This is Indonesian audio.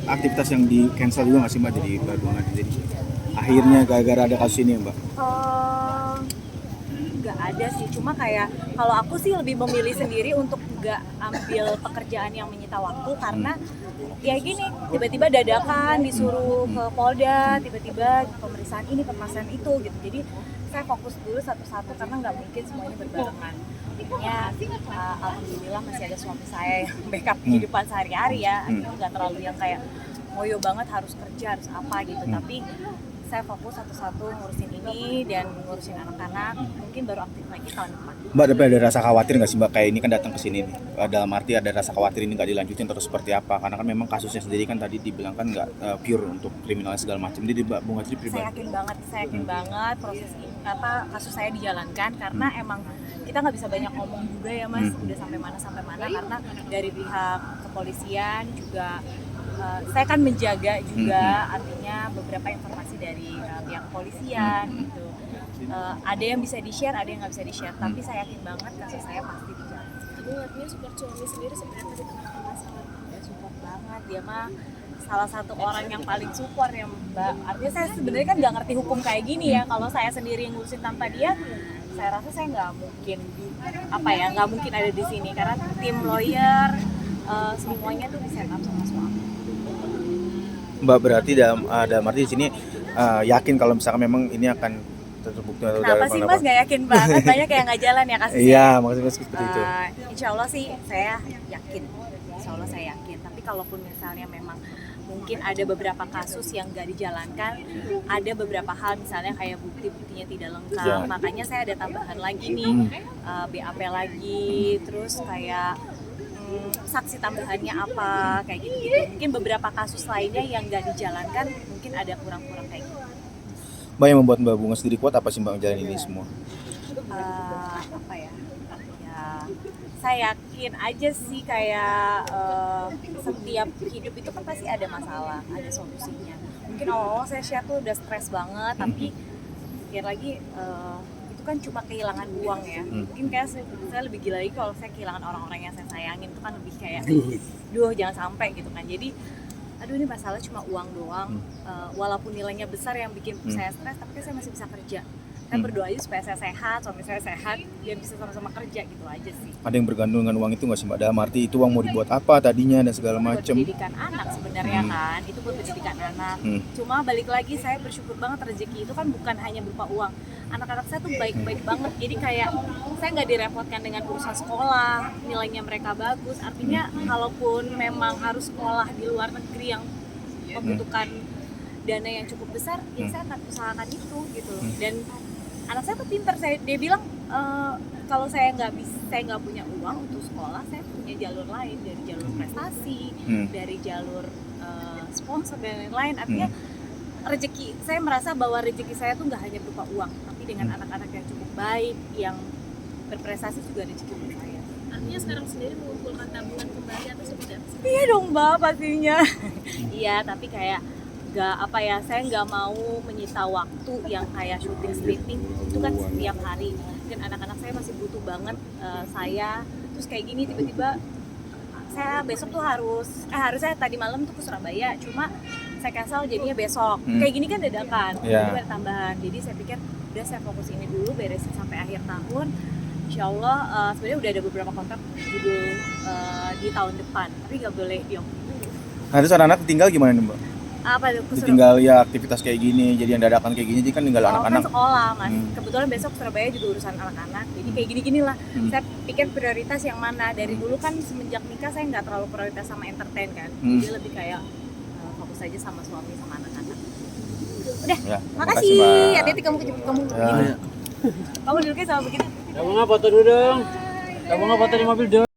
aktivitas yang di cancel juga nggak sih Mbak jadi Badungan? Jadi akhirnya gara-gara ada kasus ini ya Mbak? Nggak ada sih, cuma kayak kalau aku sih lebih memilih sendiri untuk nggak ambil pekerjaan yang menyita waktu karena ya gini, tiba-tiba dadakan disuruh ke Polda, tiba-tiba pemeriksaan ini, pemeriksaan itu gitu. Jadi saya fokus dulu satu-satu karena nggak mungkin semuanya berbarengan. Intinya alhamdulillah masih ada suami saya yang backup kehidupan sehari-hari ya. Akhirnya nggak terlalu yang kayak ngoyo banget harus kerja, harus apa gitu. Tapi saya fokus satu-satu ngurusin ini dan ngurusin anak-anak, mungkin baru aktif lagi tahun depan. Mbak ada rasa khawatir nggak sih Mbak kayak ini kan datang ke sini nih? Dalam arti ada rasa khawatir ini nggak dilanjutin terus seperti apa? Karena kan memang kasusnya sendiri kan tadi dibilang kan nggak pure untuk kriminalnya segala macam. Jadi Mbak Bunga Tri pribadi. Saya yakin banget proses ini kasus saya dijalankan karena emang kita nggak bisa banyak ngomong juga ya Mas, udah sampai mana karena dari pihak kepolisian juga saya kan menjaga juga artinya beberapa informasi dari pihak kepolisian gitu. Ada yang bisa di-share, ada yang nggak bisa di-share, tapi saya yakin banget kasus saya pasti dijalankan. Kamu artinya support suami sendiri sebenarnya di tengah masalah? Ya support banget, dia mah salah satu orang yang paling support ya Mbak. Artinya saya sebenarnya kan nggak ngerti hukum kayak gini ya. Kalau saya sendiri yang ngurusin tanpa dia, saya rasa saya nggak mungkin nggak mungkin ada di sini karena tim lawyer semuanya tuh di set up sama suami. Mbak berarti dalam arti di sini yakin kalau misalkan memang ini akan terbukti atau Kenapa sih Mas nggak yakin banget? Banyak yang nggak jalan ya kasusnya. Iya, maksudnya seperti itu. Insya Allah sih saya yakin. Insya Allah saya yakin. Tapi kalaupun misalnya memang mungkin ada beberapa kasus yang nggak dijalankan, ada beberapa hal misalnya kayak bukti-buktinya tidak lengkap. Makanya saya ada tambahan lagi nih, BAP lagi, terus kayak saksi tambahannya apa kayak gitu. Mungkin beberapa kasus lainnya yang nggak dijalankan mungkin ada kurang-kurang kayak gitu. Mbak yang membuat Mbak Bunga sendiri kuat apa sih Mbak menjalani ini semua? Saya yakin aja sih kayak setiap hidup itu kan pasti ada masalah, ada solusinya. Mungkin awal-awal saya share tuh udah stres banget, tapi pikir lagi itu kan cuma kehilangan uang ya. Mungkin kayak saya lebih gila lagi kalau saya kehilangan orang-orang yang saya sayangin, itu kan lebih kayak jangan sampai gitu kan. Jadi ini masalah cuma uang doang, walaupun nilainya besar yang bikin saya stres, tapi saya masih bisa kerja. Saya berdoa aja supaya saya sehat, suami saya sehat, biar bisa sama-sama kerja gitu aja sih. Ada yang bergantung dengan uang itu nggak sih Mbak? Dalam arti itu uang mau dibuat apa tadinya dan segala macam. Buat pendidikan anak sebenarnya kan, itu buat pendidikan anak. Cuma balik lagi saya bersyukur banget rezeki itu kan bukan hanya berupa uang. Anak-anak saya tuh baik-baik banget, jadi kayak saya nggak direpotkan dengan urusan sekolah, nilainya mereka bagus. Artinya kalaupun memang harus sekolah di luar negeri yang membutuhkan dana yang cukup besar, ya saya akan usahakan itu gitu. Dan anak saya tuh pintar, dia bilang kalau saya nggak punya uang untuk sekolah, saya punya jalur lain, dari jalur prestasi, dari jalur sponsor dan lain-lain. Artinya rezeki, saya merasa bahwa rezeki saya tuh nggak hanya berupa uang, tapi dengan anak-anak yang cukup baik, yang berprestasi juga rezeki untuk saya. Artinya sekarang sendiri mengumpulkan tabungan kembali atau seperti apa? Iya dong Mbak, pastinya. Iya, tapi kayak saya nggak mau menyita waktu yang kayak syuting scripting itu kan setiap hari, dan anak-anak saya masih butuh banget saya. Terus kayak gini tiba-tiba saya besok tuh harusnya tadi malam tuh ke Surabaya, cuma saya cancel jadinya besok. Kayak gini kan dadakan, jadi ada tambahan. Jadi saya pikir udah saya fokus ini dulu, beresin sampai akhir tahun. Insya Allah sebenarnya udah ada beberapa kontrak judul di tahun depan, tapi nggak boleh diomongin dulu. Nah, terus anak-anak tinggal gimana nih Mbak? Apa tuh? Ditinggal ya aktivitas kayak gini, jadi yang dadakan kayak gini, jadi kan tinggal anak-anak. Kan sekolah Mas, kebetulan besok Surabaya juga urusan anak-anak, jadi kayak gini-gini lah. Saya pikir prioritas yang mana, dari dulu kan semenjak nikah saya nggak terlalu prioritas sama entertain kan, jadi lebih kayak fokus aja sama suami sama anak-anak. Udah, Ya, makasih, Mbak. hati-hati kamu kejepit kamu Ya. begini. Kamu duduknya sama begitu. Kamu nggak foto dulu dong. Kamu nggak foto di mobil dong.